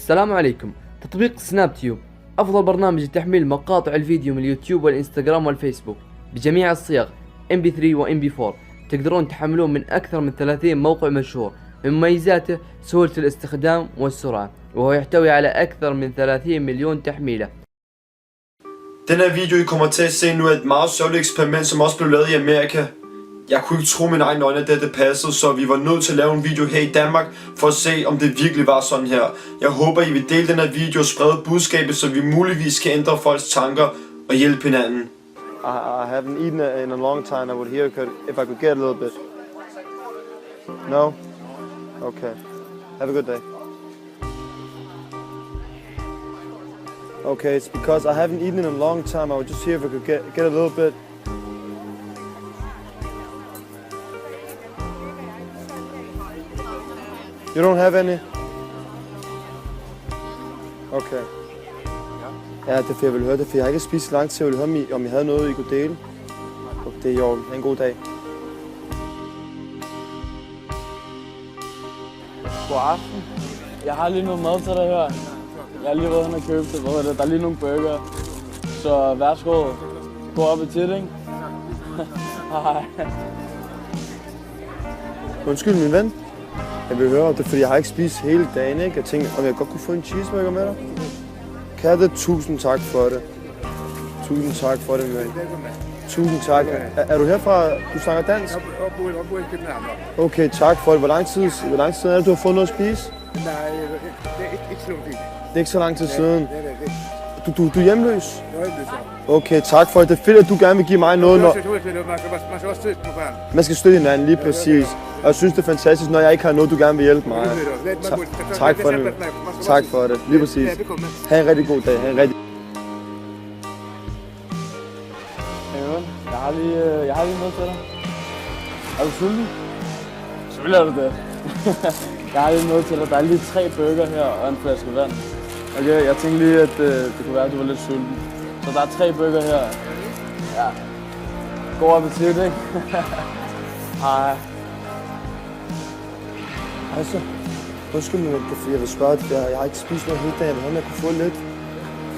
السلام عليكم. تطبيق سناب تيوب أفضل برنامج لتحميل مقاطع الفيديو من اليوتيوب والإنستغرام والفيسبوك بجميع الصيغ MP3 و MP4. تقدرون تحملون من أكثر من 30 موقع مشهور. من مميزاته سهولة الاستخدام والسرعة، وهو يحتوي على أكثر من 30 مليون تحميلة. Den her video, I kommer til at se nu, er et meget sørgeligt eksperiment, som også blev lavet i Amerika. Jeg kunne ikke tro mine egne øjne, at det passede, så vi var nødt til at lave en video her i Danmark, for at se, om det virkelig var sådan her. Jeg håber, I vil dele den her video og sprede budskabet, så vi muligvis kan ændre folks tanker og hjælpe hinanden. I haven't eaten in a long time. I would hear if I could get a little bit. No? Okay. Have a good day. Okay, it's because I haven't eaten in a long time. I would just hear if I could get a little bit. You don't have any? Okay. Ja, det er for jeg ville høre det, for jeg har ikke spist så lang tid. Jeg ville høre, om I havde noget, I kunne dele. Okay, det er i orden. Ha' en god dag. God aften. Jeg har lige noget mad til dig her. Jeg har lige været hen og købt det. Der er lige nogle burger. Så værsgo. God appetit, ikke? Hej. Undskyld, min ven. Jeg vil høre, det er fordi, jeg har ikke spist hele dagen, ikke? Jeg tænker, om jeg godt kunne få en cheeseburger med dig. Kan det? Tusind tak for det. Tusind tak for det, min ven. Tusind tak. Er du herfra? Du snakker dansk? Okay, tak for det. Hvor lang tid er det, du har fået noget at spise? Nej, det er ikke så lang tid. Det er ikke så lang tid siden. Nej. Du er hjemløs? Jeg er hjemløs. Okay, tak for det. Det er fedt, at du gerne vil give mig noget, når... Man skal også støtte på barn. Man skal støtte hinanden, lige præcis. Og jeg synes, det er fantastisk, når jeg ikke har noget, du gerne vil hjælpe mig. Tak for det. Tak for det. Lige præcis. Ha' en rigtig god dag. Ha' en rigtig... Jeg har lige noget til dig. Er du sulten? Selvfølgelig er du det. Jeg har lige noget til dig. Der er lige 3 burger her og en flaske vand. Okay, jeg tænkte lige, at det kunne være, at du var lidt sulten. Så der er 3 burger her. Ja. God appetit, ikke? Hej. Altså, undskyld mig, jeg vil spørge dig, jeg har ikke spist noget hele dagen, men jeg kunne få lidt.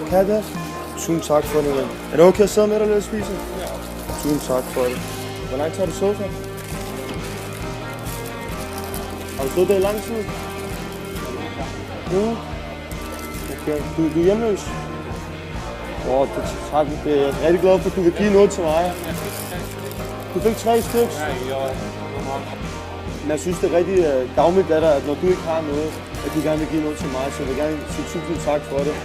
Kan jeg det? Tusind tak for det, ven. Er det okay at sidde med dig lidt og spise? Ja. Tusind tak for det. Hvor lang tid har du sovet for? Har du stået der i lang tid? Ja. Okay, du er hjemløs? Tak. Jeg er rigtig glad for, at du vil give noget til mig. Du fik 3 stykker. Men jeg synes, det er rigtig gavmildt af dig, at når du ikke har noget, at du gerne vil give noget til mig, så jeg vil gerne sige tusind tak for det.